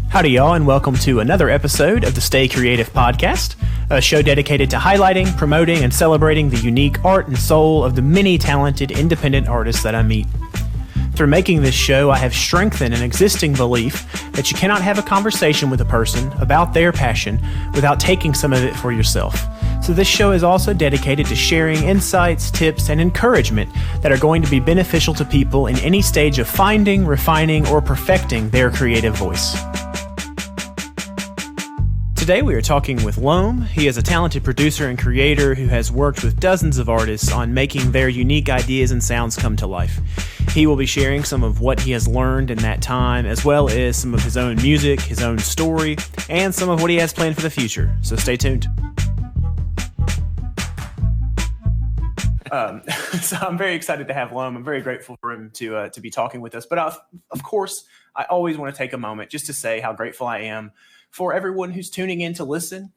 Howdy, y'all, and welcome to another episode of the Stay Creative podcast, a show dedicated to highlighting, promoting, and celebrating the unique art and soul of the many talented independent artists that I meet. Through making this show, I have strengthened an existing belief that you cannot have a conversation with a person about their passion without taking some of it for yourself. So this show is also dedicated to sharing insights, tips, and encouragement that are going to be beneficial to people in any stage of finding, refining, or perfecting their creative voice. Today we are talking with LOHM. He is a talented producer and creator who has worked with dozens of artists on making their unique ideas and sounds come to life. He will be sharing some of what he has learned in that time, as well as some of his own music, his own story, and some of what he has planned for the future. So stay tuned. So I'm very excited to have LOHM. I'm very grateful for him to be talking with us. But of course, I always want to take a moment just to say how grateful I am for everyone who's tuning in to listen,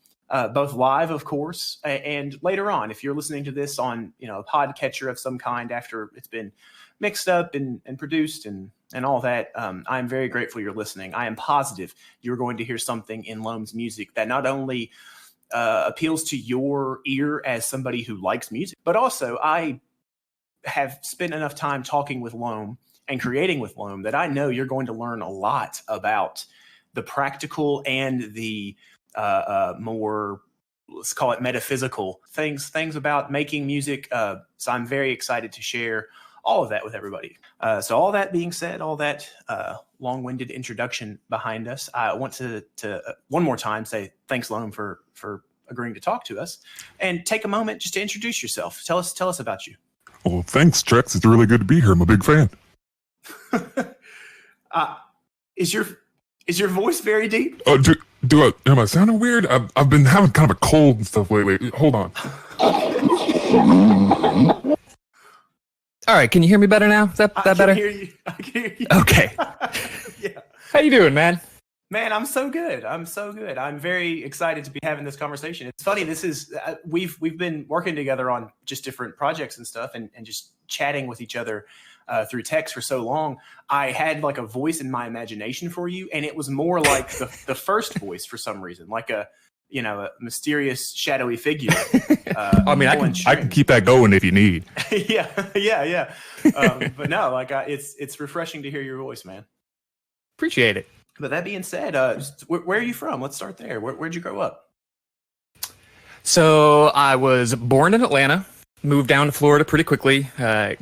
both live, of course, and later on. If you're listening to this on a podcatcher of some kind after it's been mixed up and produced and all that, I'm very grateful you're listening. I am positive you're going to hear something in LOHM's music that not only appeals to your ear as somebody who likes music, but also I have spent enough time talking with LOHM and creating with LOHM that I know you're going to learn a lot about the practical and the more, let's call it metaphysical things about making music. So I'm very excited to share all of that with everybody. So all that being said, all that long-winded introduction behind us, I want to one more time say thanks, LOHM, for agreeing to talk to us, and take a moment just to introduce yourself. Tell us about you. Well, thanks, Trex. It's really good to be here. I'm a big fan. Is your voice very deep? Oh, am I sounding weird? I've been having kind of a cold and stuff lately. Hold on. All right, can you hear me better now? Is that better? I can hear you. Okay. Yeah. How you doing, man? Man, I'm so good. I'm very excited to be having this conversation. It's funny. This is we've been working together on just different projects and stuff, and just chatting with each other through text for so long. I had like a voice in my imagination for you, and it was more like the first voice for some reason, like a mysterious shadowy figure. I mean, I can keep that going if you need. yeah. But no, it's refreshing to hear your voice, man. Appreciate it. But that being said, where are you from? Let's start there. Where'd you grow up? So I was born in Atlanta, moved down to Florida pretty quickly.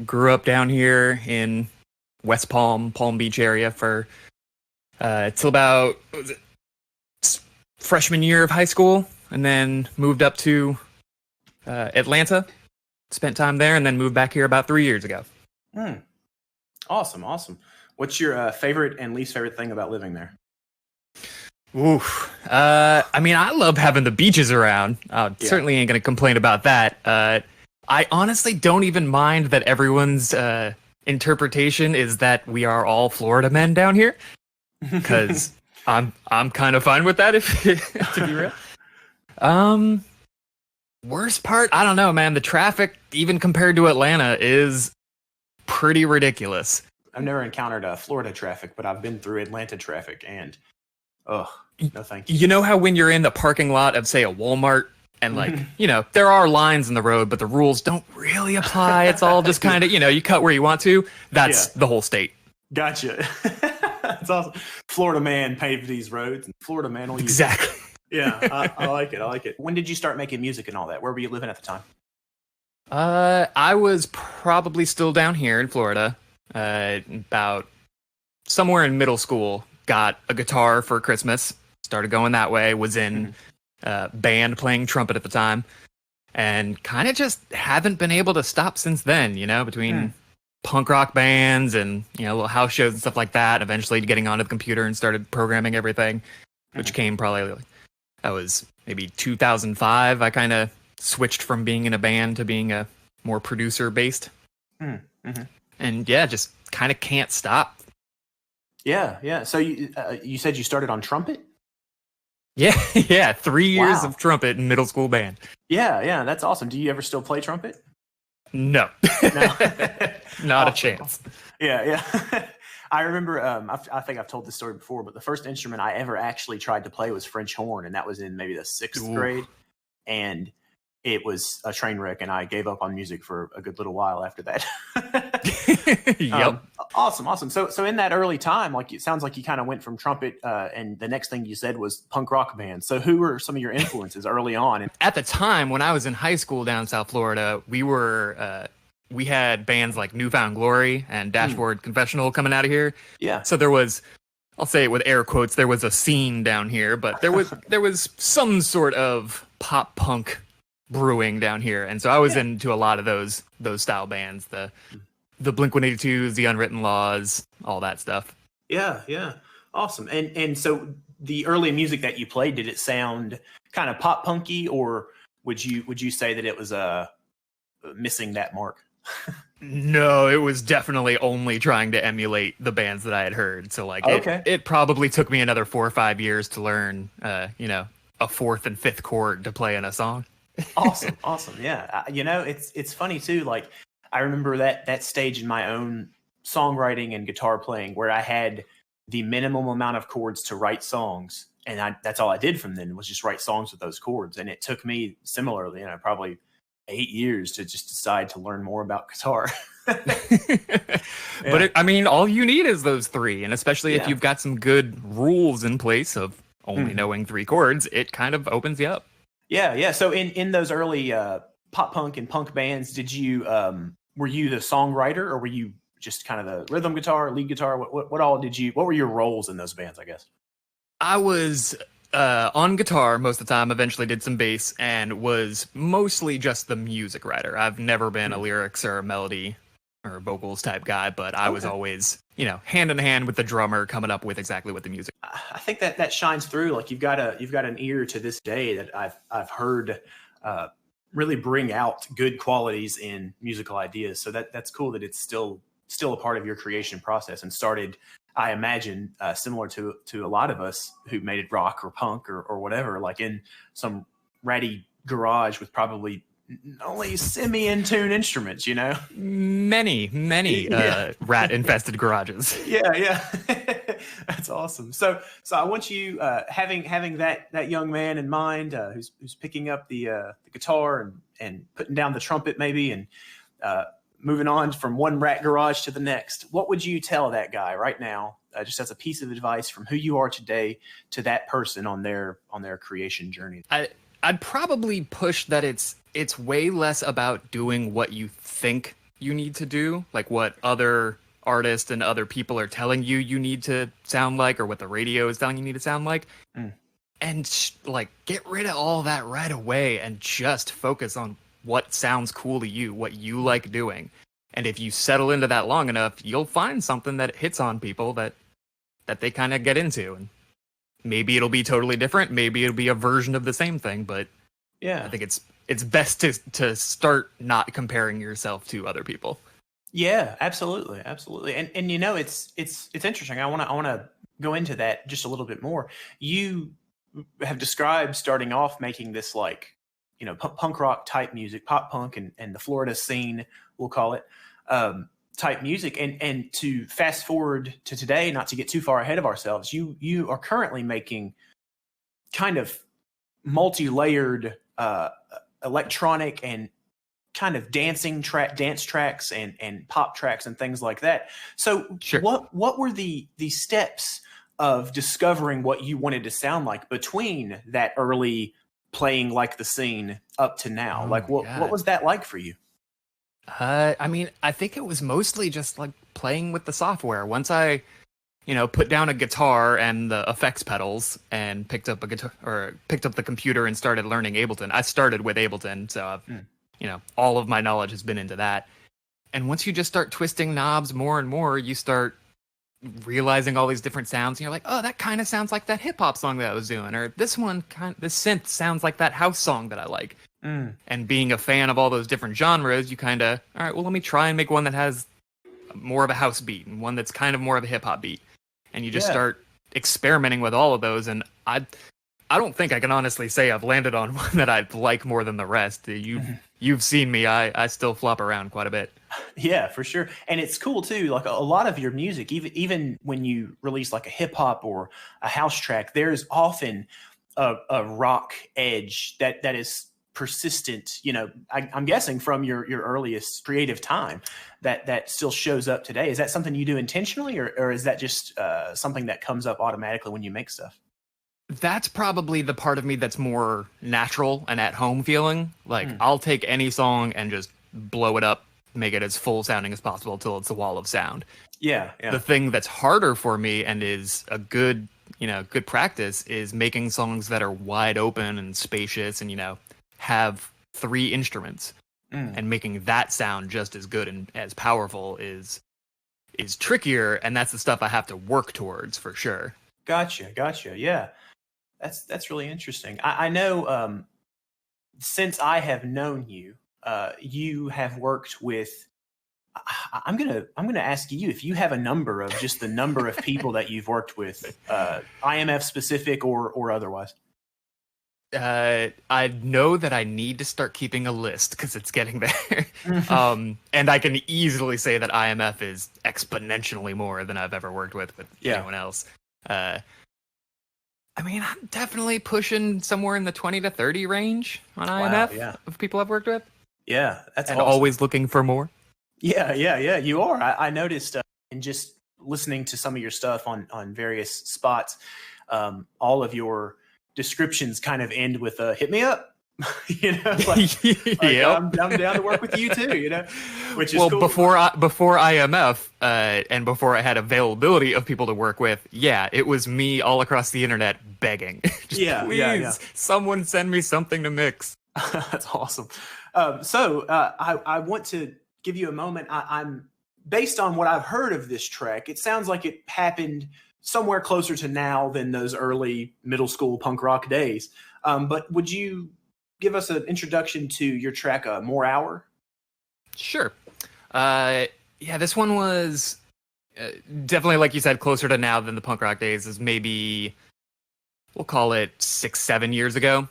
Grew up down here in West Palm Beach area for till about freshman year of high school, and then moved up to Atlanta, spent time there, and then moved back here about 3 years ago. Awesome. What's your favorite and least favorite thing about living there? Oof. I mean, I love having the beaches around. Certainly ain't going to complain about that. I honestly don't even mind that everyone's interpretation is that we are all Florida men down here, because I'm kind of fine with that, if to be real. Worst part, I don't know, man. The traffic, even compared to Atlanta, is pretty ridiculous. I've never encountered Florida traffic, but I've been through Atlanta traffic, and no thank you. You know how when you're in the parking lot of, say, a Walmart, and there are lines in the road, but the rules don't really apply. It's all just kind of, you cut where you want to. That's the whole state. Gotcha. That's awesome. Florida man paved these roads, and Florida man will use exactly. Yeah, I like it. When did you start making music and all that? Where were you living at the time? I was probably still down here in Florida. About somewhere in middle school, got a guitar for Christmas, started going that way, was in band playing trumpet at the time, and kind of just haven't been able to stop since then, between punk rock bands and, little house shows and stuff like that, eventually getting onto the computer and started programming everything, which came probably, that was maybe 2005. I kind of switched from being in a band to being a more producer-based. And just kind of can't stop. Yeah. So you said you started on trumpet? Yeah. 3 years of trumpet in middle school band. Yeah. That's awesome. Do you ever still play trumpet? No. Not a chance. Yeah. I remember, I think I've told this story before, but the first instrument I ever actually tried to play was French horn, and that was in maybe the sixth Ooh. grade. And it was a train wreck, and I gave up on music for a good little while after that. Yep. Awesome. So in that early time, like it sounds like you kind of went from trumpet, and the next thing you said was punk rock band. So who were some of your influences early on? And At the time when I was in high school down in South Florida, we had bands like Newfound Glory and Dashboard Confessional coming out of here. Yeah. So there was, I'll say it with air quotes, there was a scene down here, but there was some sort of pop punk brewing down here, and so I was into a lot of those style bands, the Blink-182s, the Unwritten Laws, all that stuff. Yeah, awesome. And so the early music that you played, did it sound kind of pop punky, or would you say that it was missing that mark? No, it was definitely only trying to emulate the bands that I had heard. So like, okay. it probably took me another 4 or 5 years to learn, a fourth and fifth chord to play in a song. Awesome. Yeah. It's funny too. Like I remember that stage in my own songwriting and guitar playing where I had the minimum amount of chords to write songs. And that's all I did from then was just write songs with those chords. And it took me similarly, probably 8 years to just decide to learn more about guitar. But all you need is those three. And especially if you've got some good rules in place of only knowing 3 chords, it kind of opens you up. Yeah. So in those early pop punk and punk bands, did you were you the songwriter, or were you just kind of the rhythm guitar, lead guitar? What were your roles in those bands, I guess? I was on guitar most of the time, eventually did some bass, and was mostly just the music writer. I've never been a lyrics or a melody or vocals type guy, but I was always, hand in hand with the drummer coming up with exactly what the music. I think that shines through. Like you've got an ear to this day that I've heard really bring out good qualities in musical ideas. So that's cool that it's still a part of your creation process, and started, I imagine, similar to a lot of us who made it rock or punk or whatever, like in some ratty garage with probably only semi-in-tune instruments, Many rat infested garages. Yeah. That's awesome. So I want you, having that young man in mind, who's picking up the guitar and putting down the trumpet maybe, and moving on from one rat garage to the next. What would you tell that guy right now, just as a piece of advice from who you are today to that person on their creation journey? I'd probably push that it's way less about doing what you think you need to do, like what other artists and other people are telling you need to sound like, or what the radio is telling you need to sound like. And get rid of all that right away and just focus on what sounds cool to you, what you like doing. And if you settle into that long enough, you'll find something that hits on people that they kind of get into. And maybe it'll be totally different. Maybe it'll be a version of the same thing. But I think it's best to start not comparing yourself to other people. Yeah, absolutely. And it's interesting. I want to go into that just a little bit more. You have described starting off making this punk rock type music, pop punk, and the Florida scene, we'll call it, type music. And to fast forward to today, not to get too far ahead of ourselves, you are currently making kind of multi-layered electronic and kind of dance tracks and pop tracks and things like that. So sure. What were the steps of discovering what you wanted to sound like between that early playing like the scene up to now? What was that like for you? I think it was mostly just like playing with the software. Once I, put down a guitar and the effects pedals and picked up the computer and started learning Ableton. I started with Ableton, so I've, all of my knowledge has been into that. And once you just start twisting knobs more and more, you start realizing all these different sounds, and you're like, oh, that kind of sounds like that hip hop song that I was doing, or this synth sounds like that house song that I like. And being a fan of all those different genres, you kind of, all right, well, let me try and make one that has more of a house beat and one that's kind of more of a hip hop beat. And you just start experimenting with all of those. And I don't think I can honestly say I've landed on one that I like more than the rest. You've seen me. I still flop around quite a bit. Yeah, for sure. And it's cool too. Like a lot of your music, even when you release like a hip hop or a house track, there's often a rock edge that is persistent. You know, I'm guessing from your earliest creative time that still shows up today. Is that something you do intentionally, or is that just something that comes up automatically when you make stuff? That's probably the part of me that's more natural and at home feeling. Like, I'll take any song and just blow it up, make it as full sounding as possible till it's a wall of sound. Yeah. The thing that's harder for me and is a good practice is making songs that are wide open and spacious and, have 3 instruments. And making that sound just as good and as powerful is trickier, and that's the stuff I have to work towards for sure. Gotcha. Yeah. That's really interesting. I know since I have known you, you have worked with. I'm gonna ask you if you have a number of just the number of people that you've worked with, IMF specific or otherwise. I know that I need to start keeping a list because it's getting there. And I can easily say that IMF is exponentially more than I've ever worked with anyone else. I mean, I'm definitely pushing somewhere in the 20 to 30 range on IMF of people I've worked with. Yeah, that's and awesome. Always looking for more. Yeah, you are. I noticed in just listening to some of your stuff on various spots, all of your descriptions kind of end with hit me up. I'm down to work with you too, which is cool. before IMF and before I had availability of people to work with, it was me all across the internet begging. Please, someone send me something to mix. That's awesome. So I want to give you a moment. I'm based on what I've heard of this track, it sounds like it happened somewhere closer to now than those early middle school punk rock days. But would you give us an introduction to your track, More Hour? Sure. This one was definitely, like you said, closer to now than the punk rock days. Is maybe, we'll call it 6-7 years ago.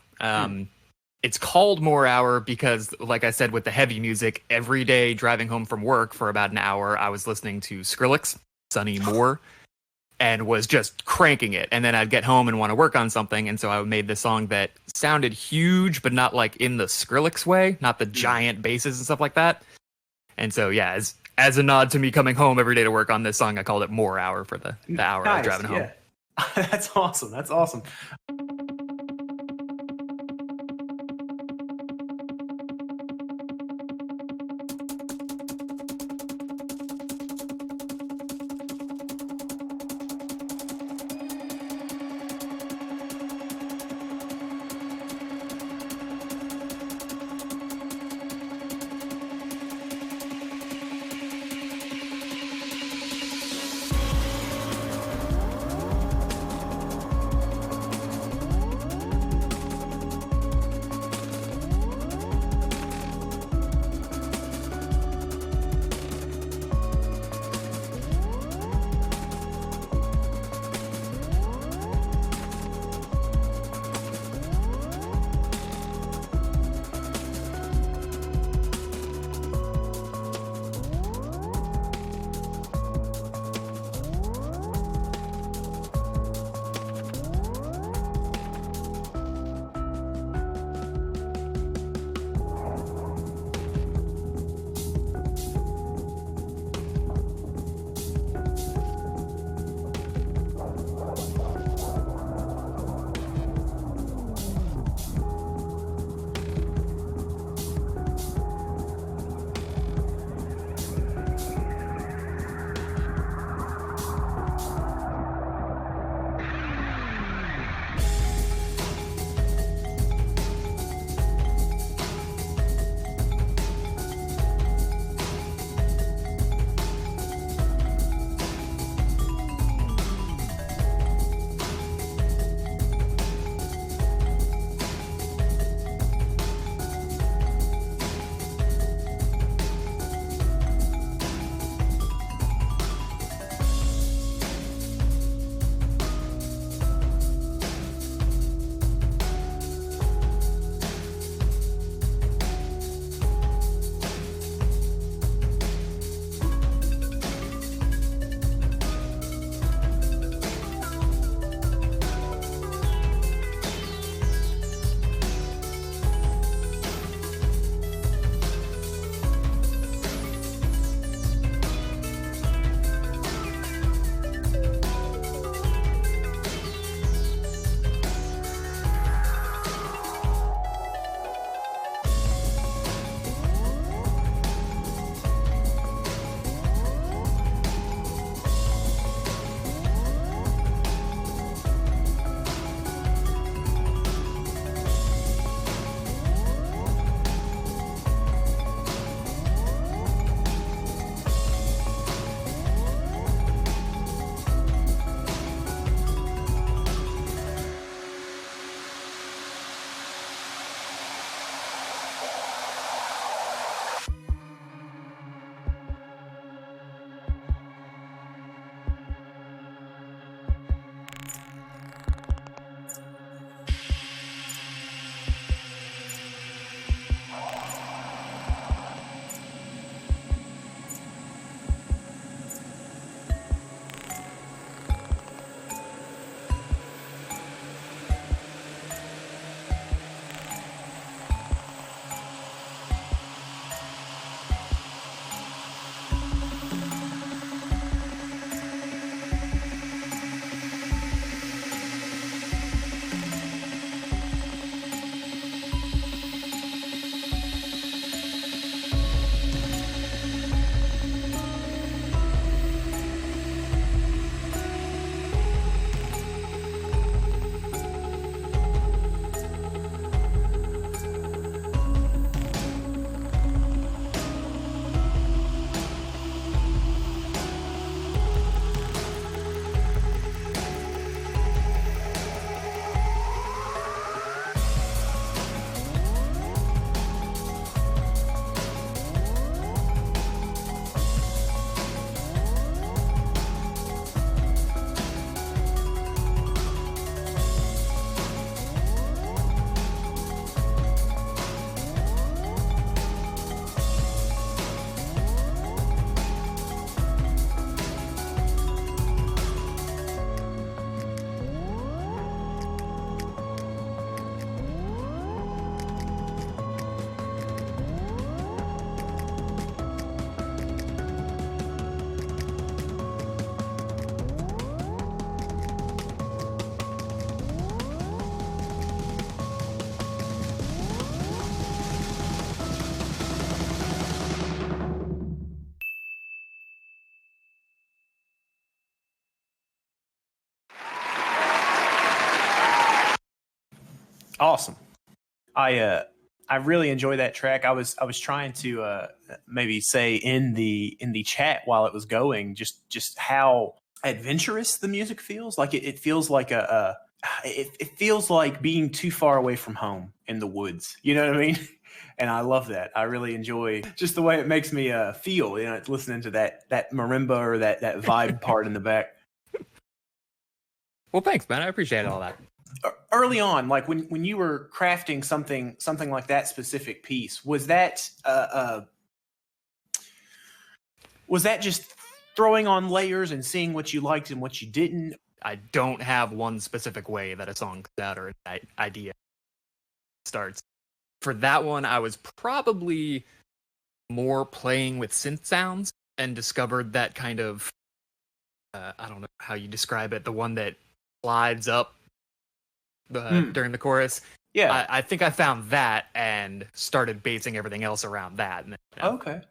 It's called More Hour because, like I said, with the heavy music, every day driving home from work for about an hour, I was listening to Skrillex, Sonny Moore, and was just cranking it. And then I'd get home and want to work on something, and so I made this song that sounded huge, but not like in the Skrillex way, not the giant basses and stuff like that. And so, as a nod to me coming home every day to work on this song, I called it More Hour for the hour I was driving home. That's awesome. Awesome. I really enjoy that track. I was trying to maybe say in the chat while it was going, just how adventurous the music feels. Like it feels like it feels like being too far away from home in the woods. You know what I mean? And I love that. I really enjoy just the way it makes me feel. You know, listening to that marimba or that vibe part in the back. Well, thanks, man. I appreciate all that. Early on, like when you were crafting something like that specific piece, was that just throwing on layers and seeing what you liked and what you didn't? I don't have one specific way that a song comes out or an idea starts. For that one, I was probably more playing with synth sounds and discovered that kind of, I don't know how you describe it, the one that slides up during the chorus. Yeah. I think I found that and started basing everything else around that. And then, Okay.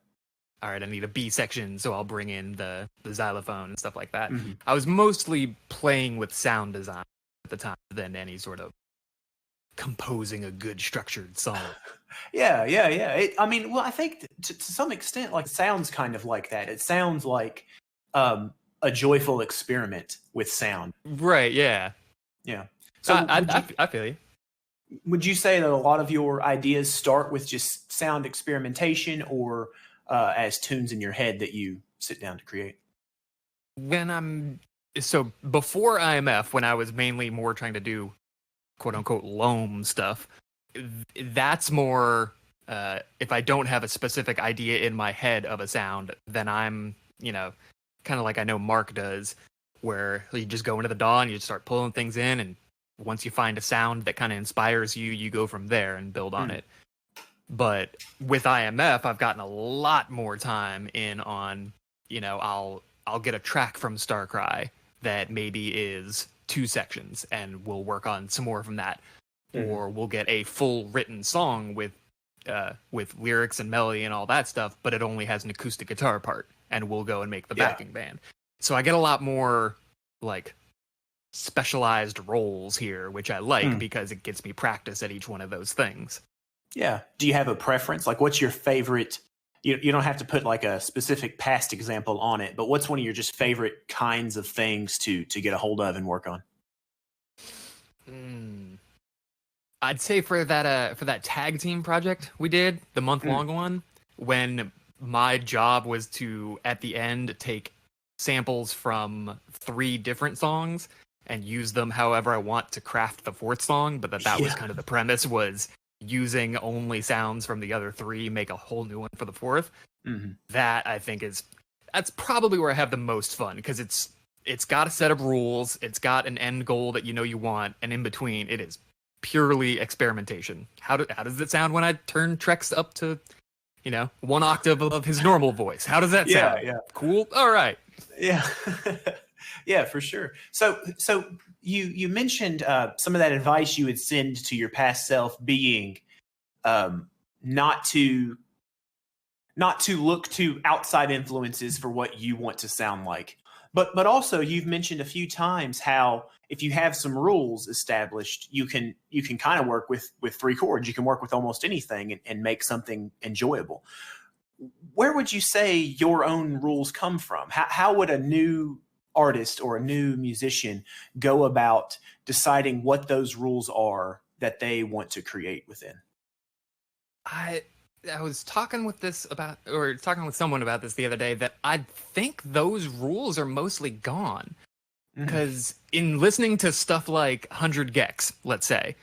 All right, I need a B section, so I'll bring in the xylophone and stuff like that. Mm-hmm. I was mostly playing with sound design at the time than any sort of composing a good structured song. Yeah. I mean, well, I think to some extent, like, it sounds kind of like that. It sounds like a joyful experiment with sound. Right, yeah. Yeah. So So I feel you. would you say that a lot of your ideas start with just sound experimentation, or as tunes in your head that you sit down to create? So before IMF, when I was mainly more trying to do quote unquote LOHM stuff, that's more if I don't have a specific idea in my head of a sound, then I'm, kind of like I know Mark does, where you just go into the DAW and you start pulling things in, and once you find a sound that kind of inspires you, you go from there and build on it. But with IMF, I've gotten a lot more time in on, I'll get a track from Starcry that maybe is 2 sections, and we'll work on some more from that. Or we'll get a full written song with lyrics and melody and all that stuff, but it only has an acoustic guitar part, and we'll go and make the backing band. So I get a lot more like specialized roles here, which I like because it gets me practice at each one of those things. Yeah. Do you have a preference? Like, what's your favorite? You don't have to put like a specific past example on it, but what's one of your just favorite kinds of things to get a hold of and work on? I'd say for that tag team project we did, the month-long one, when my job was to, at the end, take samples from 3 different songs and use them however I want to craft the 4th song, but that was kind of the premise, was using only sounds from the other 3, make a whole new one for the 4th. That, I think, that's probably where I have the most fun, because it's got a set of rules, it's got an end goal that you want, and in between, it is purely experimentation. How does it sound when I turn Trex up to, 1 octave of his normal voice? How does that sound? Yeah. Cool? All right. Yeah. Yeah, for sure. So you mentioned some of that advice you would send to your past self being not to look to outside influences for what you want to sound like. But also, you've mentioned a few times how if you have some rules established, you can kind of work with 3 chords. You can work with almost anything and make something enjoyable. Where would you say your own rules come from? How would a new artist or a new musician go about deciding what those rules are that they want to create within? I was talking with someone about this the other day, that I think those rules are mostly gone. Because in listening to stuff like 100 Gex, let's say,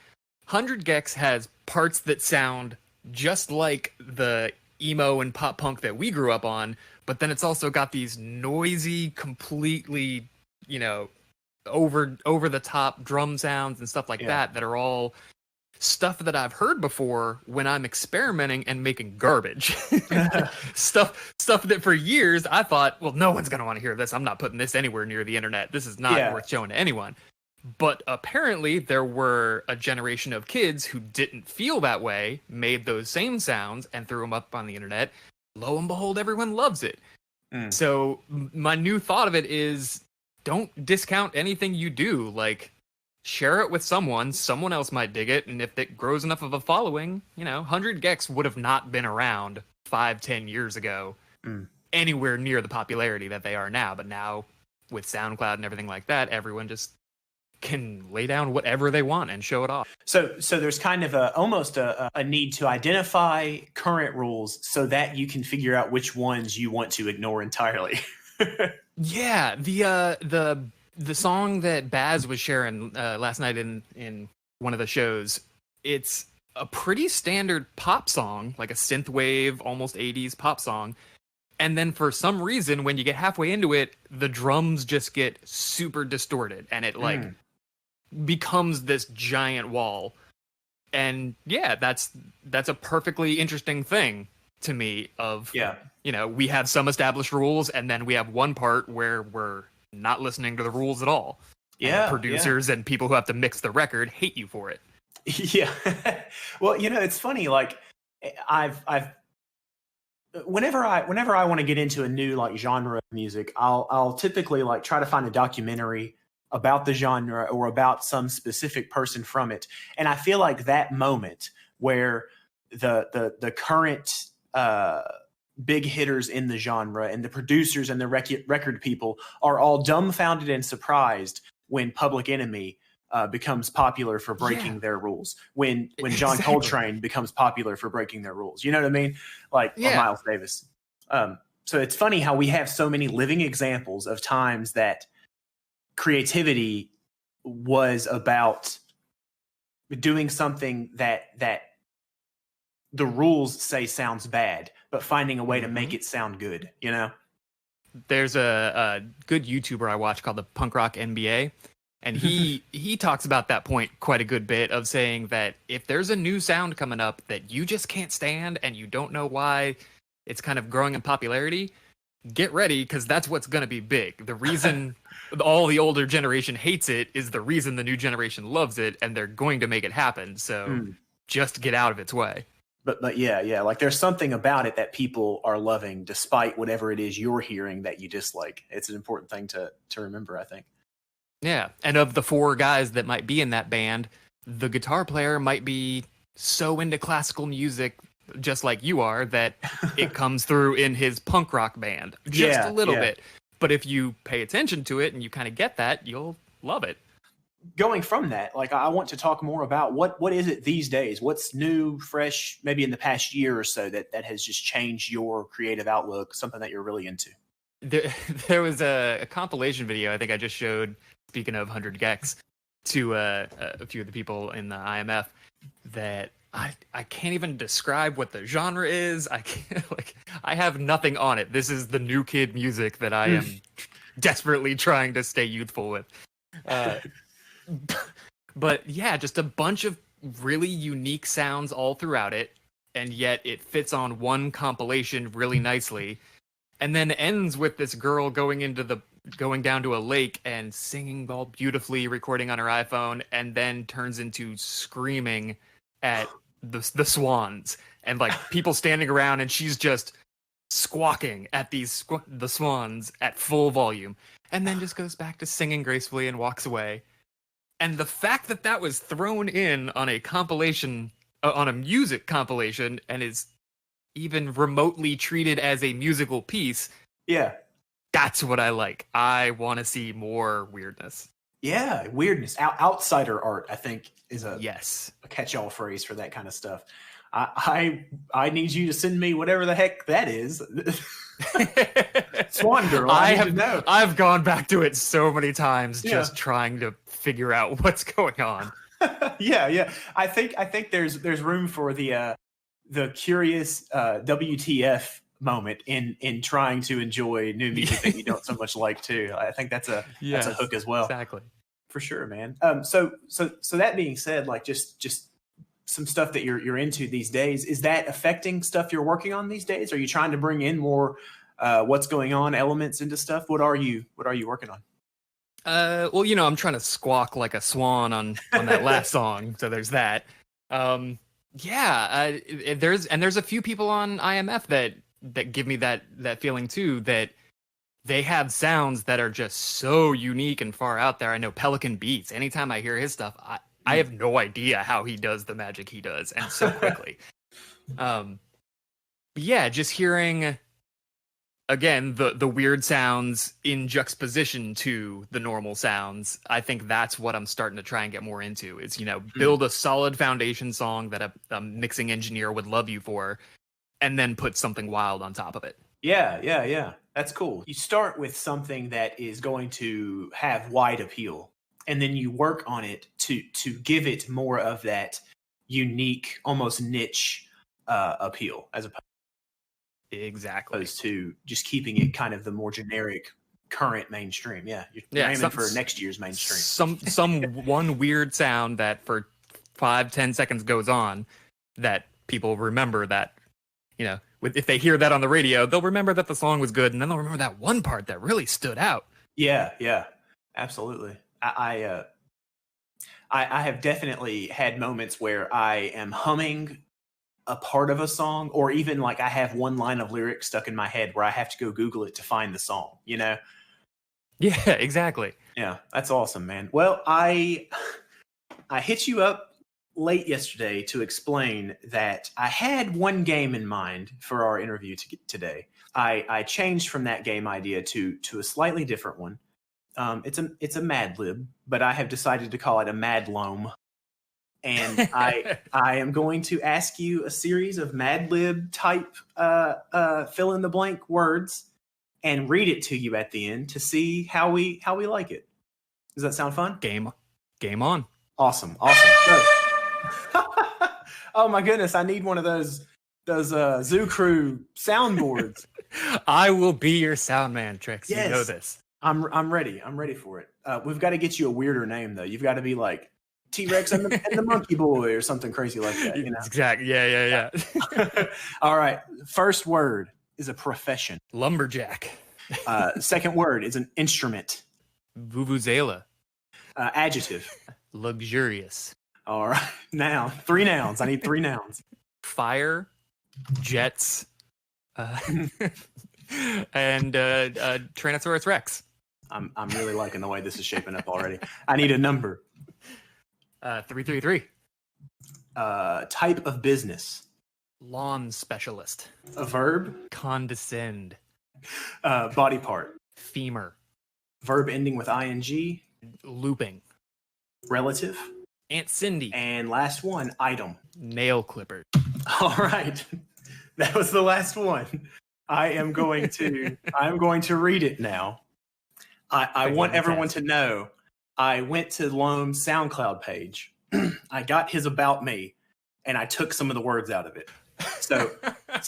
100 Gex has parts that sound just like the emo and pop punk that we grew up on, but then it's also got these noisy, completely, over the top drum sounds and stuff like that are all stuff that I've heard before when I'm experimenting and making garbage. stuff that for years I thought, well, no one's going to want to hear this. I'm not putting this anywhere near the internet. This is not worth showing to anyone. But apparently there were a generation of kids who didn't feel that way, made those same sounds and threw them up on the internet. Lo and behold, everyone loves it. So my new thought of it is, don't discount anything you do. Like, share it with someone else might dig it, and if it grows enough of a following, 100 gex would have not been around 5-10 years ago anywhere near the popularity that they are now. But now with SoundCloud and everything like that, everyone just can lay down whatever they want and show it off. So there's kind of almost a need to identify current rules so that you can figure out which ones you want to ignore entirely. Yeah, the song that Baz was sharing last night in one of the shows, it's a pretty standard pop song, like a synthwave, almost 80s pop song. And then for some reason, when you get halfway into it, the drums just get super distorted and it becomes this giant wall. And yeah, that's a perfectly interesting thing to me of, we have some established rules and then we have one part where we're not listening to the rules at all. Yeah. And producers and people who have to mix the record hate you for it. Yeah. Well, it's funny. Like I've whenever I want to get into a new like genre of music, I'll typically like try to find a documentary about the genre or about some specific person from it. And I feel like that moment where the current big hitters in the genre and the producers and the record people are all dumbfounded and surprised when Public Enemy becomes popular for breaking their rules. When John Coltrane becomes popular for breaking their rules. You know what I mean? Like or Miles Davis. So it's funny how we have so many living examples of times that creativity was about doing something that the rules say sounds bad, but finding a way to make it sound good, There's a good YouTuber I watch called the Punk Rock NBA, and he talks about that point quite a good bit of saying that if there's a new sound coming up that you just can't stand and you don't know why it's kind of growing in popularity, get ready because that's what's going to be big. The reason all the older generation hates it is the reason the new generation loves it, and they're going to make it happen. So just get out of its way. But yeah, like there's something about it that people are loving despite whatever it is you're hearing that you dislike. It's an important thing to remember, I think. Yeah, and of the 4 guys that might be in that band, the guitar player might be so into classical music just like you are that it comes through in his punk rock band just a little bit. But if you pay attention to it and you kind of get that, you'll love it. Going from that, like I want to talk more about what is it these days? What's new, fresh, maybe in the past year or so that has just changed your creative outlook, something that you're really into? There was a compilation video I think I just showed, speaking of 100 gex, to a few of the people in the IMF that I can't even describe what the genre is. I have nothing on it. This is the new kid music that I am desperately trying to stay youthful with. But yeah, just a bunch of really unique sounds all throughout it, and yet it fits on one compilation really nicely, and then ends with this girl going down to a lake and singing all beautifully, recording on her iPhone, and then turns into screaming at the swans and like people standing around, and she's just squawking at the swans at full volume, and then just goes back to singing gracefully and walks away. And the fact that was thrown in on a compilation, on a music compilation, and is even remotely treated as a musical piece, that's what I like. I want to see more weirdness. Yeah, weirdness. Outsider art, I think, is a catch-all phrase for that kind of stuff. I need you to send me whatever the heck that is. Swan Girl. I've gone back to it so many times, just trying to figure out what's going on. Yeah. I think there's room for the curious WTF moment in trying to enjoy new music that you don't so much like too. I think that's a hook as well. Exactly. For sure, man. So that being said, like just some stuff that you're into these days, is that affecting stuff you're working on these days? Are you trying to bring in more what's going on elements into stuff? What are you working on? Well, I'm trying to squawk like a swan on that last song, so there's that. There's a few people on IMF that give me that feeling too, that they have sounds that are just so unique and far out there. I know Pelican Beats. Anytime I hear his stuff, I have no idea how he does the magic he does, and so quickly. Yeah, just hearing again the weird sounds in juxtaposition to the normal sounds. I think that's what I'm starting to try and get more into. Is build a solid foundation song that a mixing engineer would love you for, and then put something wild on top of it. Yeah. That's cool. You start with something that is going to have wide appeal, and then you work on it to give it more of that unique, almost niche appeal, as opposed to just keeping it kind of the more generic current mainstream. Yeah, you're aiming for next year's mainstream. Some one weird sound that for 5-10 seconds goes on that people remember that, if they hear that on the radio, they'll remember that the song was good, and then they'll remember that one part that really stood out. Yeah, absolutely. I have definitely had moments where I am humming a part of a song, or even like I have one line of lyrics stuck in my head where I have to go Google it to find the song, Yeah, exactly. Yeah, that's awesome, man. Well, I hit you up late yesterday to explain that I had one game in mind for our interview today. I changed from that game idea to a slightly different one. It's a Mad Lib, but I have decided to call it a Mad LOHM. And I am going to ask you a series of Mad Lib type fill in the blank words and read it to you at the end to see how we like it. Does that sound fun? Game on. Awesome. Oh my goodness, I need one of those Zoo Crew soundboards. I will be your sound man, Trix. Yes. You know this. I'm ready. I'm ready for it. We've got to get you a weirder name though. You've got to be like T-Rex and the Monkey Boy or something crazy like that. Exactly. Yeah. All right. First word is a profession. Lumberjack. Second word is an instrument. Vuvuzela. Adjective. Luxurious. All right. Noun. 3 nouns. I need 3 nouns. Fire, jets, and Tyrannosaurus Rex. I'm really liking the way this is shaping up already. I need a number. 333. Type of business. Lawn specialist. A verb. Condescend. Body part. Femur. Verb ending with ing. Looping. Relative. Aunt Cindy. And last one, item. Nail clipper. All right. That was the last one. I am going to read it now. I want everyone to know I went to LOHM's SoundCloud page. I got his About Me, and I took some of the words out of it. So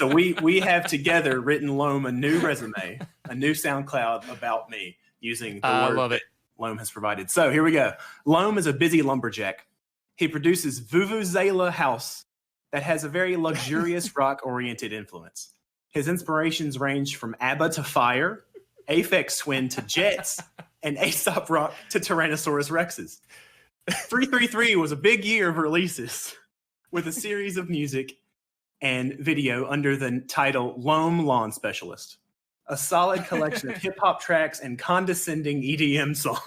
we have together written LOHM a new resume, a new SoundCloud About Me using the word love it. LOHM has provided. So here we go. LOHM is a busy lumberjack. He produces Vuvuzela house that has a very luxurious rock-oriented influence. His inspirations range from ABBA to Fire, Aphex Twin to Jets, and Aesop Rock to Tyrannosaurus Rexes. 333 was a big year of releases with a series of music and video under the title LOHM Lawn Specialist. A solid collection of hip-hop tracks and condescending EDM songs.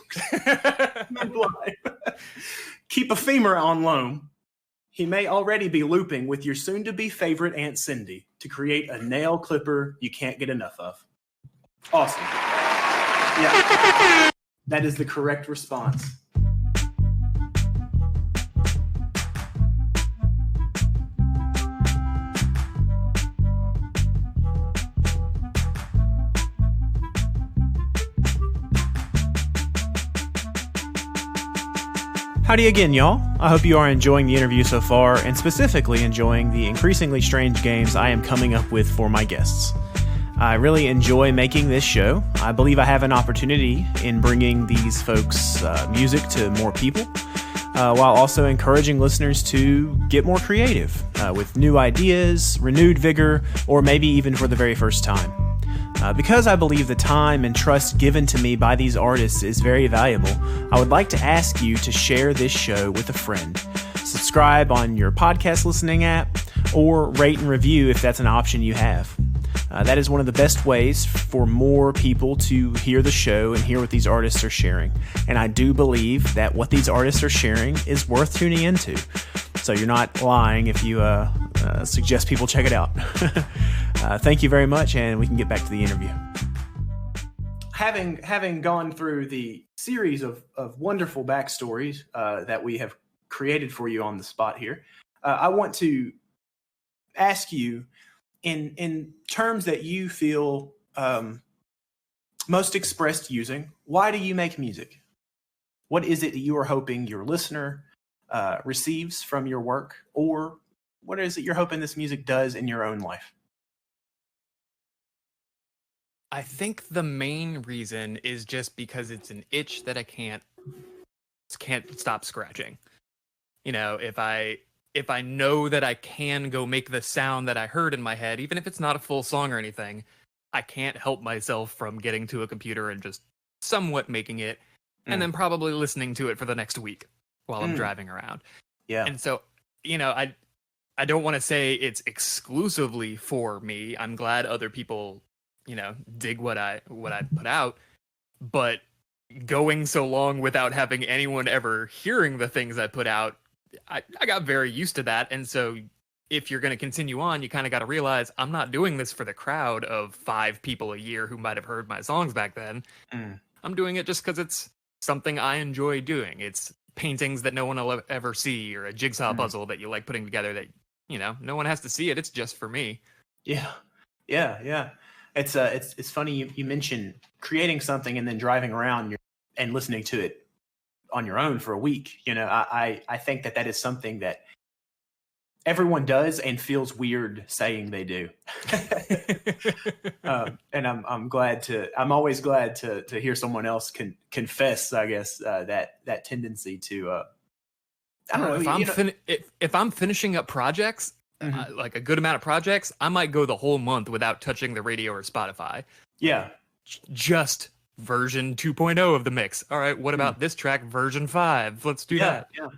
Keep a femur on LOHM. He may already be looping with your soon-to-be favorite Aunt Cindy to create a nail clipper you can't get enough of. Awesome. Yeah. That is the correct response. Howdy again, y'all. I hope you are enjoying the interview so far, and specifically enjoying the increasingly strange games I am coming up with for my guests. I really enjoy making this show. I believe I have an opportunity in bringing these folks' music to more people, while also encouraging listeners to get more creative with new ideas, renewed vigor, or maybe even for the very first time. Because I believe the time and trust given to me by these artists is very valuable, I would like to ask you to share this show with a friend. Subscribe on your podcast listening app, or rate and review if that's an option you have. That is one of the best ways for more people to hear the show and hear what these artists are sharing. And I do believe that what these artists are sharing is worth tuning into. So you're not lying if you suggest people check it out. Thank you very much, and we can get back to the interview. Having gone through the series of wonderful backstories that we have created for you on the spot here, I want to ask you, in terms that you feel most expressed using, why do you make music? What is it that you are hoping your listener receives from your work, or what is it you're hoping this music does in your own life? I think the main reason is just because it's an itch that I can't stop scratching. You know, if I know that I can go make the sound that I heard in my head, even if it's not a full song or anything, I can't help myself from getting to a computer and just somewhat making it, and then probably listening to it for the next week while I'm driving around. Yeah. And so, you know, I don't want to say it's exclusively for me. I'm glad other people, you know, dig what I put out, but going so long without having anyone ever hearing the things I put out, I got very used to that. And so if you're going to continue on, you kind of got to realize I'm not doing this for the crowd of 5 people a year who might have heard my songs back then. I'm doing it just because it's something I enjoy doing. It's paintings that no one will ever see, or a jigsaw puzzle that you like putting together that, you know, no one has to see it. It's just for me. Yeah. It's funny you mentioned creating something and then driving around and listening to it on your own for a week. You know, I think that is something that everyone does and feels weird saying they do. And I'm always glad to hear someone else confess, I guess, that tendency to, I don't know. If I'm finishing up projects, like a good amount of projects, I might go the whole month without touching the radio or Spotify. Yeah. Just version 2.0 of the mix. All right, what about this track, version 5? Let's do that. Yeah.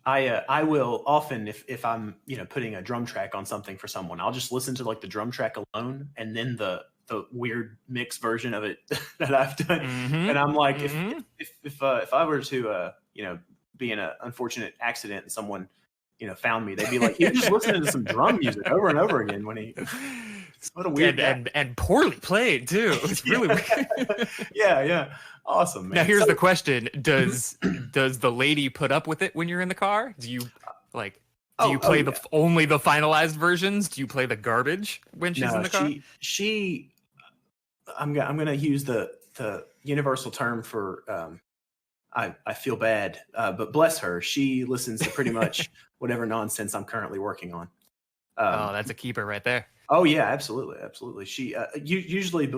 I will often, if I'm, you know, putting a drum track on something for someone, I'll just listen to like the drum track alone and then the weird mix version of it that I've done. And I'm like, if I were to you know, be in an unfortunate accident and someone, you know, found me, they'd be like, you're just listening to some drum music over and over again when he. What a weird and poorly played too. It's really weird. Yeah. Awesome, man. Now here's the question: Does the lady put up with it when you're in the car? Do you play only the finalized versions? Do you play the garbage when she's in the car? I'm gonna use the universal term for I feel bad, but bless her, she listens to pretty much whatever nonsense I'm currently working on. That's a keeper right there. Oh yeah, absolutely. She usually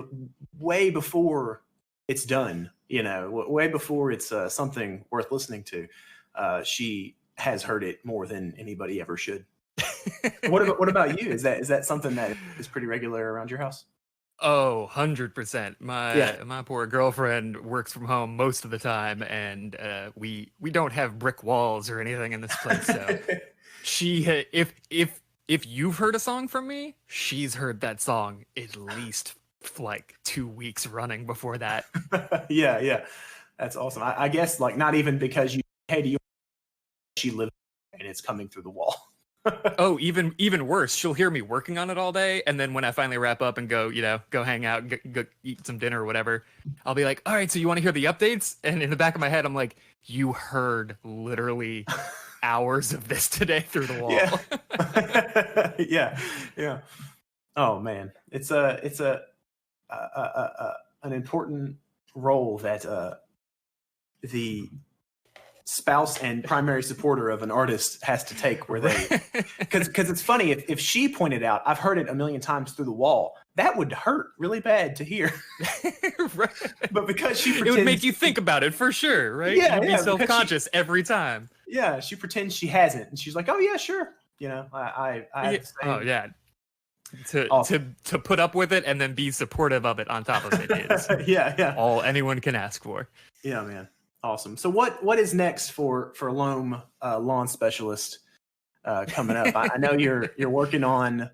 way before it's done, you know, way before it's something worth listening to, she has heard it more than anybody ever should. What about you? Is that something that is pretty regular around your house? Oh, 100%. My poor girlfriend works from home most of the time, and we don't have brick walls or anything in this place. So she, if you've heard a song from me, she's heard that song at least like 2 weeks running before that. Yeah. That's awesome. I guess like not even because she lives and it's coming through the wall. Oh, even worse. She'll hear me working on it all day, and then when I finally wrap up and go hang out, go eat some dinner or whatever, I'll be like, all right, so you want to hear the updates? And in the back of my head, I'm like, you heard literally hours of this today through the wall. Yeah. Oh man, it's an important role that the spouse and primary supporter of an artist has to take, where they, because it's funny, if she pointed out, I've heard it a million times through the wall, that would hurt really bad to hear. Right. But because she pretends, it would make you think about it for sure, right? You'd be self-conscious every time. Yeah, she pretends she hasn't, and she's like, oh yeah, sure, you know, I oh yeah, to put up with it and then be supportive of it on top of it is yeah all anyone can ask for. Yeah, man. Awesome. So what is next for LOHM lawn specialist coming up? I know you're working on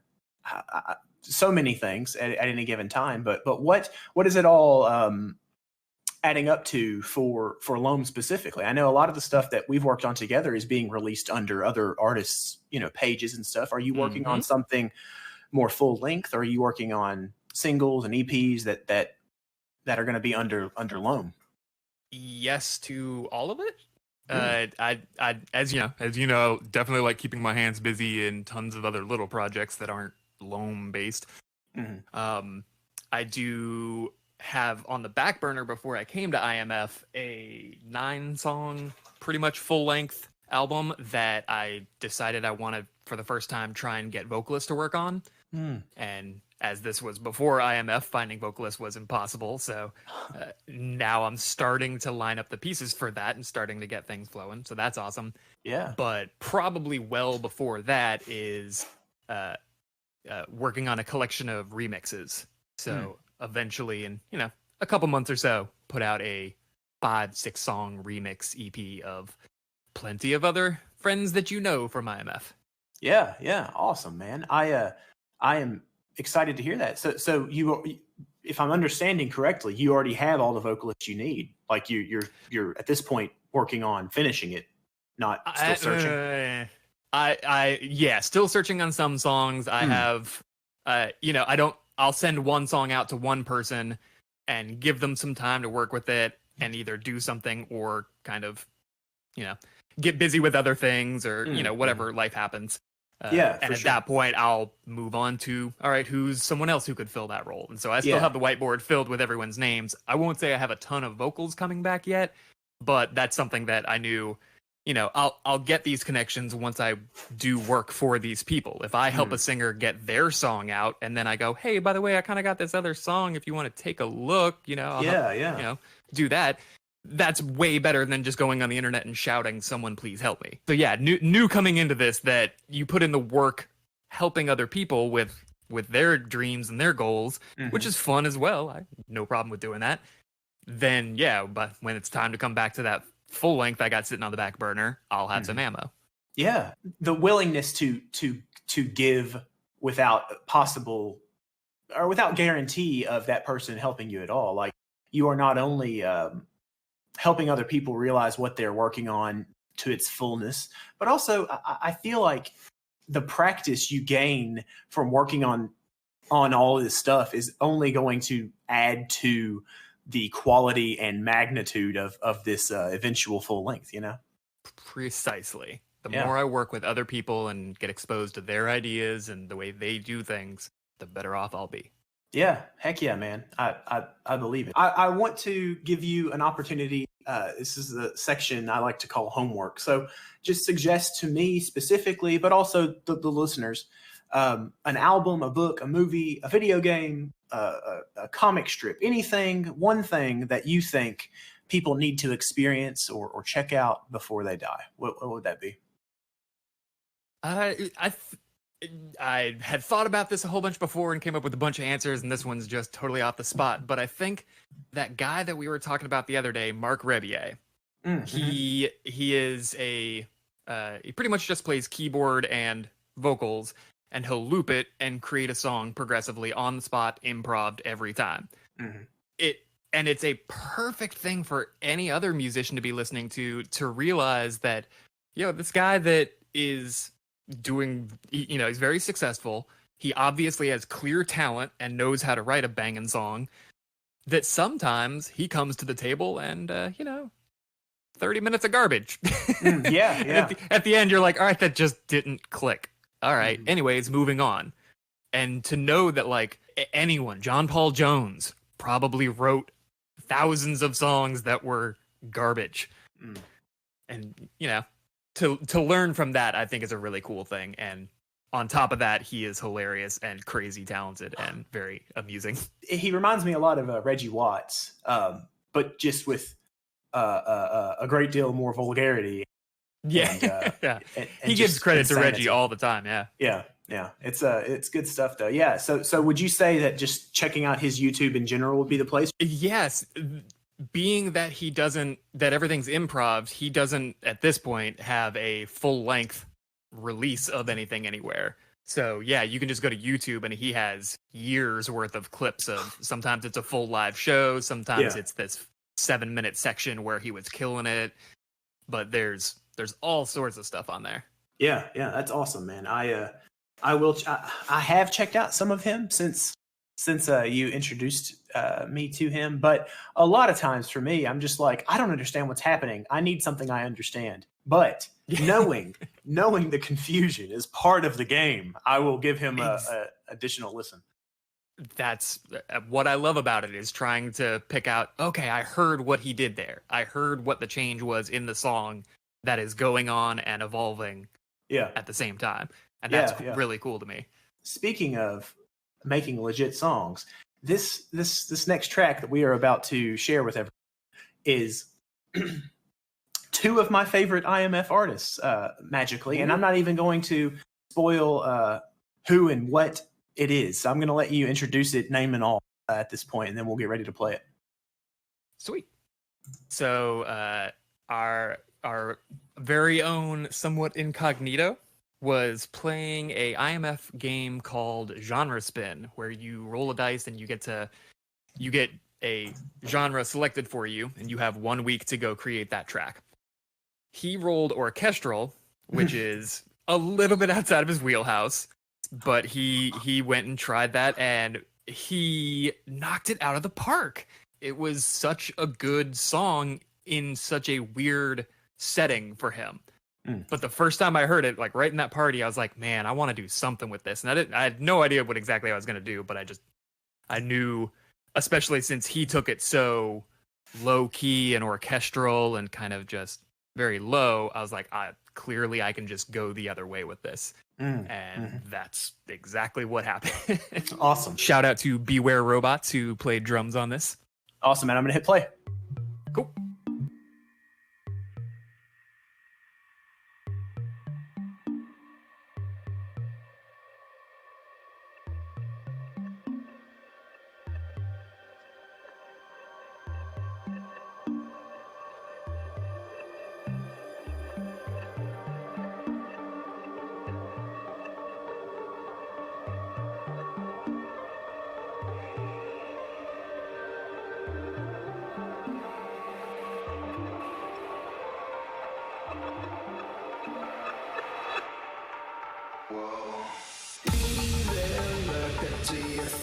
so many things at any given time. But what is it all adding up to for LOHM specifically? I know a lot of the stuff that we've worked on together is being released under other artists, pages and stuff. Are you working on something more full length? Or are you working on singles and EPs that are going to be under LOHM? Yes to all of it. Mm. I as you know, definitely like keeping my hands busy in tons of other little projects that aren't LOHM based. Mm-hmm. I do have on the back burner before I came to IMF a 9-song, pretty much full length album that I decided I wanted for the first time try and get vocalists to work on. And as this was before IMF, finding vocalists was impossible. So now I'm starting to line up the pieces for that and starting to get things flowing. So that's awesome. Yeah. But probably well before that is working on a collection of remixes. So eventually, in a couple months or so, put out a 5-6 song remix EP of plenty of other friends that you know from IMF. Yeah, awesome, man. I am excited to hear that. So you, if I'm understanding correctly, you already have all the vocalists you need. Like you're at this point working on finishing it, not still searching. Still searching on some songs. I have, I'll send one song out to one person and give them some time to work with it and either do something or kind of, get busy with other things or, whatever life happens. And at that point, I'll move on to, all right, who's someone else who could fill that role? And so I still have the whiteboard filled with everyone's names. I won't say I have a ton of vocals coming back yet, but that's something that I knew, I'll get these connections once I do work for these people. If I help a singer get their song out and then I go, hey, by the way, I kind of got this other song. If you want to take a look, I'll help, do that. That's way better than just going on the internet and shouting, someone please help me. So yeah, new coming into this, that you put in the work helping other people with their dreams and their goals, which is fun as well. I no problem with doing that. Then yeah, but when it's time to come back to that full length I got sitting on the back burner, I'll have some ammo. Yeah. The willingness to give without possible or without guarantee of that person helping you at all. Like you are not only helping other people realize what they're working on to its fullness, but also I feel like the practice you gain from working on all this stuff is only going to add to the quality and magnitude of this eventual full length, Precisely. The more I work with other people and get exposed to their ideas and the way they do things, the better off I'll be. Yeah, heck yeah, man. I believe it. I want to give you an opportunity. This is the section I like to call homework. So just suggest to me specifically, but also the listeners, an album, a book, a movie, a video game, a comic strip, one thing that you think people need to experience or check out before they die. What would that be? I had thought about this a whole bunch before and came up with a bunch of answers, and this one's just totally off the spot. But I think that guy that we were talking about the other day, Mark Rebier, he is he pretty much just plays keyboard and vocals, and he'll loop it and create a song progressively on the spot, improv every time. It's a perfect thing for any other musician to be listening to realize that, this guy that is doing, he's very successful. He obviously has clear talent and knows how to write a banging song, that sometimes he comes to the table and, 30 minutes of garbage. At the end, you're like, all right, that just didn't click. All right. Anyways, moving on. And to know that like anyone, John Paul Jones probably wrote thousands of songs that were garbage. And, to learn from that, I think is a really cool thing. And on top of that, he is hilarious and crazy talented and very amusing. He reminds me a lot of Reggie Watts, but just with a great deal more vulgarity. Yeah, and he gives credit to Reggie all the time. Yeah. It's good stuff though. Yeah. So would you say that just checking out his YouTube in general would be the place? Yes. Being that that everything's improv, he doesn't at this point have a full length release of anything anywhere. So yeah, you can just go to YouTube and he has years worth of clips of, sometimes it's a full live show, sometimes it's this 7-minute section where he was killing it, but there's all sorts of stuff on there. Yeah, that's awesome, man. I have checked out some of him since you introduced me to him, but a lot of times for me, I'm just like, I don't understand what's happening. I need something I understand. But knowing the confusion is part of the game, I will give him a additional listen. That's what I love about it, is trying to pick out, okay, I heard what he did there. I heard what the change was in the song that is going on and evolving at the same time. And that's really cool to me. Speaking of making legit songs, this next track that we are about to share with everyone is two of my favorite IMF artists, magically. And I'm not even going to spoil who and what it is. So I'm going to let you introduce it, name and all, at this point, and then we'll get ready to play it. Sweet. So our very own somewhat incognito was playing a IMF game called Genre Spin, where you roll a dice and you get a genre selected for you, and you have 1 week to go create that track. He rolled orchestral, which is a little bit outside of his wheelhouse, but he went and tried that, and he knocked it out of the park. It was such a good song in such a weird setting for him. But the first time I heard it, like right in that party, I was like, man, I want to do something with this. And I had no idea what exactly I was going to do, but I knew, especially since he took it so low key and orchestral and kind of just very low, I was like, clearly I can just go the other way with this. And that's exactly what happened. Awesome. Shout out to Beware Robots, who played drums on this. Awesome, man. I'm going to hit play. Cool.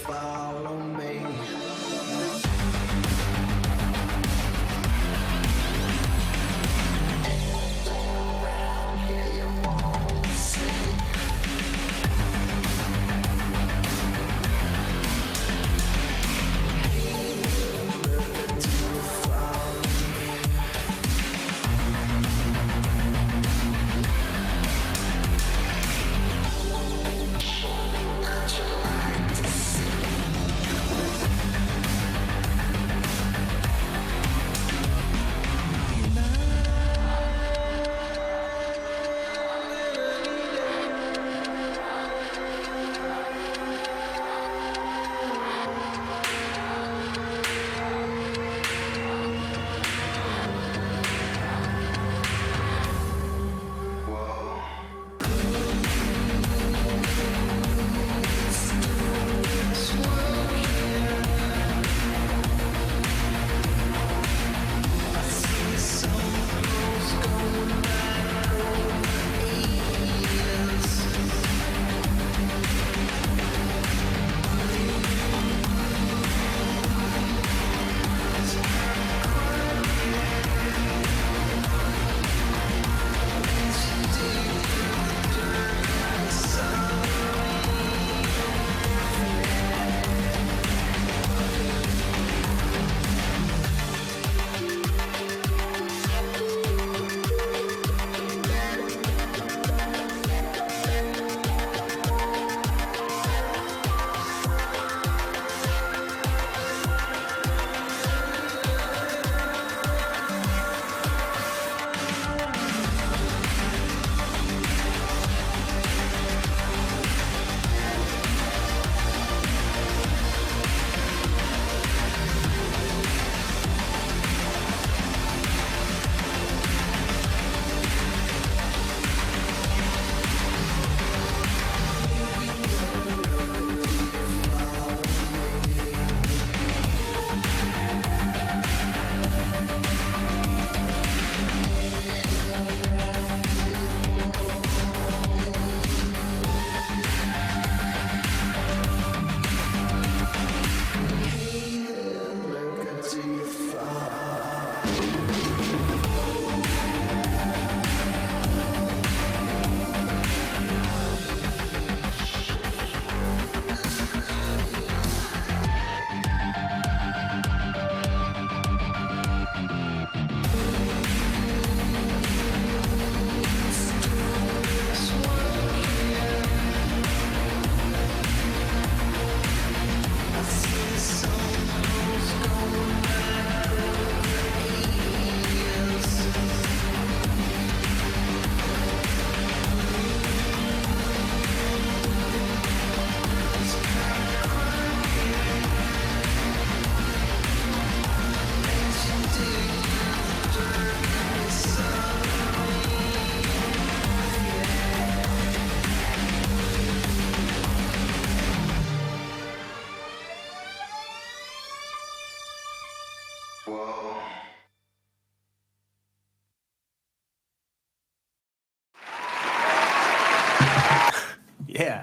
Follow me.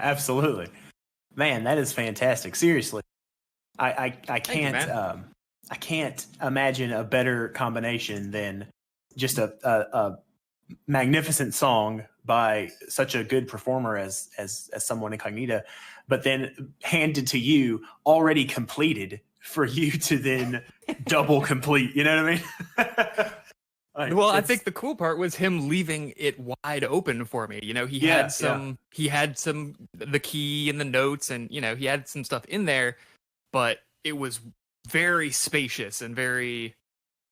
Absolutely. Man, that is fantastic. Seriously. I can't I can't imagine a better combination than just a magnificent song by such a good performer as someone incognita, but then handed to you already completed for you to then double complete. You know what I mean? Well, I think the cool part was him leaving it wide open for me. You know, he had some the key and the notes, and you know, he had some stuff in there, but it was very spacious and very,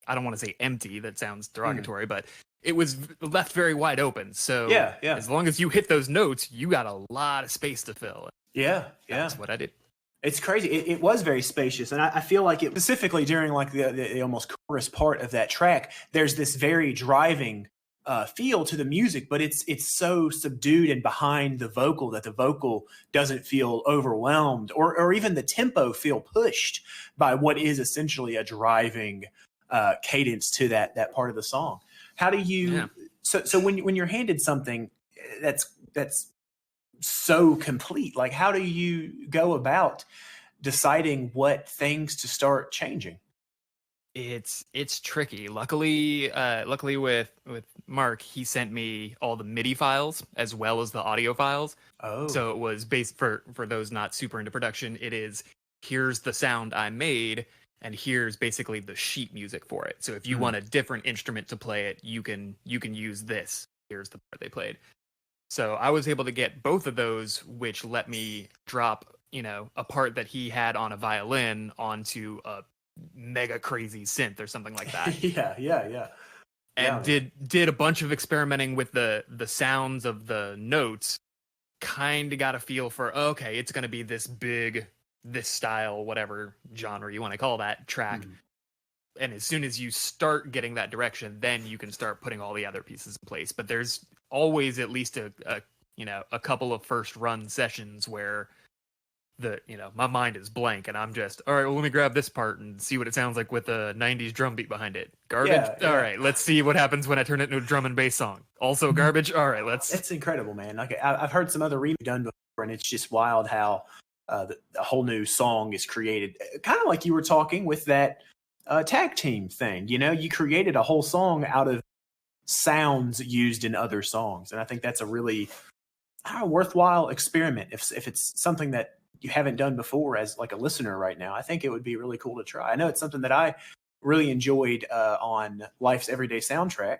I don't want to say empty, that sounds derogatory, but it was left very wide open. So as long as you hit those notes, you got a lot of space to fill. That's what I did. It's crazy. It was very spacious, and I feel like it specifically during like the almost chorus part of that track. There's this very driving feel to the music, but it's so subdued and behind the vocal that the vocal doesn't feel overwhelmed, or even the tempo feel pushed by what is essentially a driving cadence to that part of the song. How do you? So when you're handed something that's so complete, like how do you go about deciding what things to start changing? It's tricky. Luckily with Mark, he sent me all the MIDI files as well as the audio files. So it was based for those not super into production. It is, here's the sound I made, and here's basically the sheet music for it. So if you want a different instrument to play it, you can use this. Here's the part they played. So I was able to get both of those, which let me drop, you know, a part that he had on a violin onto a mega crazy synth or something like that. And did a bunch of experimenting with the sounds of the notes. Kind of got a feel for, okay, it's going to be this big, this style, whatever genre you want to call that track. And as soon as you start getting that direction, then you can start putting all the other pieces in place. But there's always at least a couple of first run sessions where my mind is blank and I'm just, all right, well, let me grab this part and see what it sounds like with a 90s drum beat behind it. Garbage. All right, let's see what happens when I turn it into a drum and bass song. Also garbage. All right, let's. It's incredible, man. Like I've heard some other remix done before, and it's just wild how a whole new song is created. Kind of like you were talking with that tag team thing. You know, you created a whole song out of sounds used in other songs, and I think that's a really worthwhile experiment. If it's something that you haven't done before as like a listener right now, I think it would be really cool to try. I know it's something that I really enjoyed on Life's Everyday Soundtrack,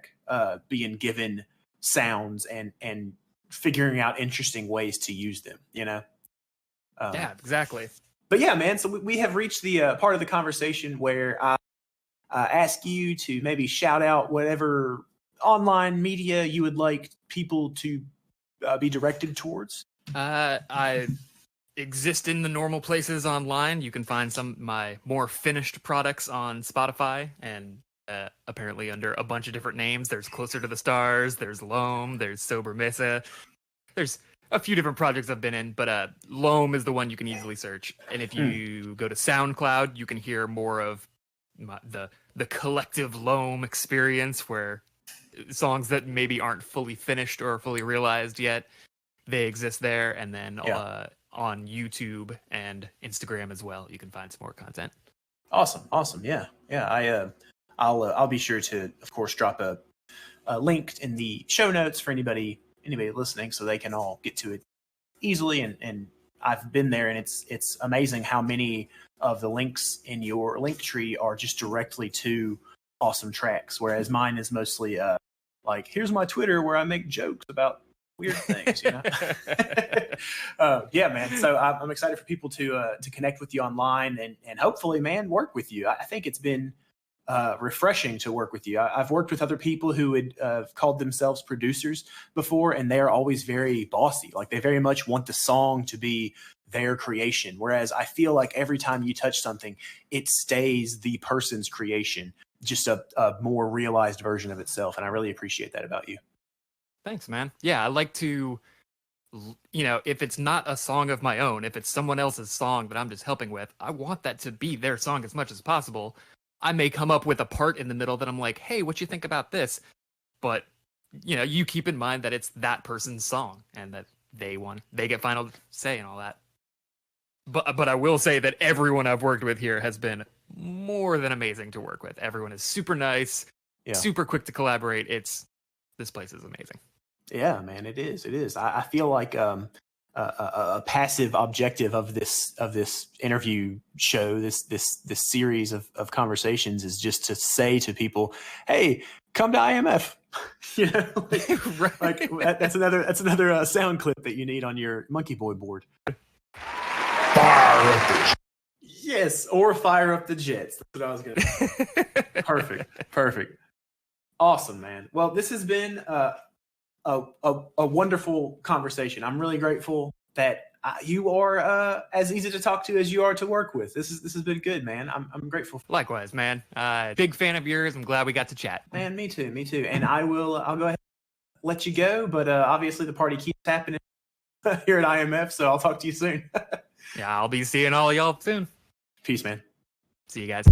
being given sounds and figuring out interesting ways to use them, you know? Yeah, exactly. But yeah, man, so we have reached the part of the conversation where I ask you to maybe shout out whatever online media you would like people to be directed towards. I exist in the normal places online. You can find some of my more finished products on Spotify, and apparently under a bunch of different names. There's Closer to the Stars, there's LOHM, there's Sober Mesa. There's a few different projects I've been in, but LOHM is the one you can easily search. And if you go to SoundCloud, you can hear more of the collective LOHM experience, where songs that maybe aren't fully finished or fully realized yet, they exist there. And then on YouTube and Instagram as well, you can find some more content. Awesome. Yeah. I'll be sure to, of course, drop a link in the show notes for anybody listening, so they can all get to it easily. And I've been there, and it's amazing how many of the links in your link tree are just directly to awesome tracks, whereas mine is mostly like, here's my Twitter where I make jokes about weird things, you know. Yeah, man. So I'm excited for people to connect with you online and hopefully, man, work with you. I think it's been refreshing to work with you. I've worked with other people who had called themselves producers before, and they're always very bossy. Like, they very much want the song to be their creation. Whereas I feel like every time you touch something, it stays the person's creation, just a more realized version of itself. And I really appreciate that about you. Thanks, man. Yeah, I like to, if it's not a song of my own, if it's someone else's song that I'm just helping with, I want that to be their song as much as possible. I may come up with a part in the middle that I'm like, hey, what you think about this? But, you keep in mind that it's that person's song, and that they won. They get final say and all that. But I will say that everyone I've worked with here has been more than amazing to work with. Everyone is super nice, super quick to collaborate. This place is amazing. Yeah, man, it is. It is. I feel like a passive objective of this interview show, this series of conversations, is just to say to people, "Hey, come to IMF." Right. Like that's another sound clip that you need on your Monkey Boy board. Fire up the Yes, or fire up the jets. That's what I was gonna say. Perfect. Awesome, man. Well, this has been a wonderful conversation. I'm really grateful that you are as easy to talk to as you are to work with. This has been good, man. I'm grateful. Likewise, man. Big fan of yours. I'm glad we got to chat. Man, me too. And I'll go ahead and let you go, but obviously the party keeps happening here at IMF, so I'll talk to you soon. Yeah, I'll be seeing all y'all soon. Peace, man. See you guys.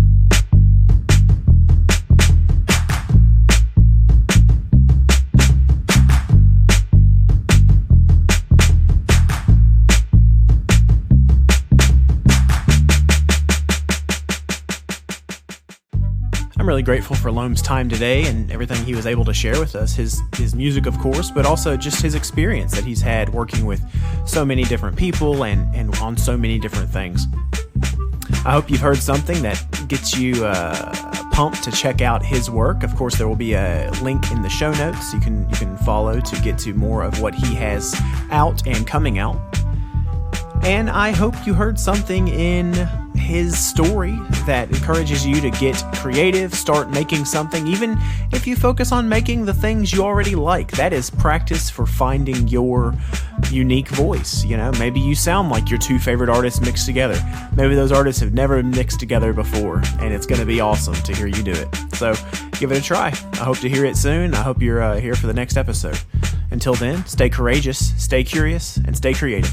I'm really grateful for LOHM's time today and everything he was able to share with us. His music, of course, but also just his experience that he's had working with so many different people and on so many different things. I hope you've heard something that gets you pumped to check out his work. Of course, there will be a link in the show notes you can follow to get to more of what he has out and coming out. And I hope you heard something in his story that encourages you to get creative, start making something, even if you focus on making the things you already like. That is practice for finding your unique voice. You know, maybe you sound like your two favorite artists mixed together. Maybe those artists have never mixed together before, and it's going to be awesome to hear you do it. So give it a try. I hope to hear it soon. I hope you're here for the next episode. Until then, stay courageous, stay curious, and stay creative.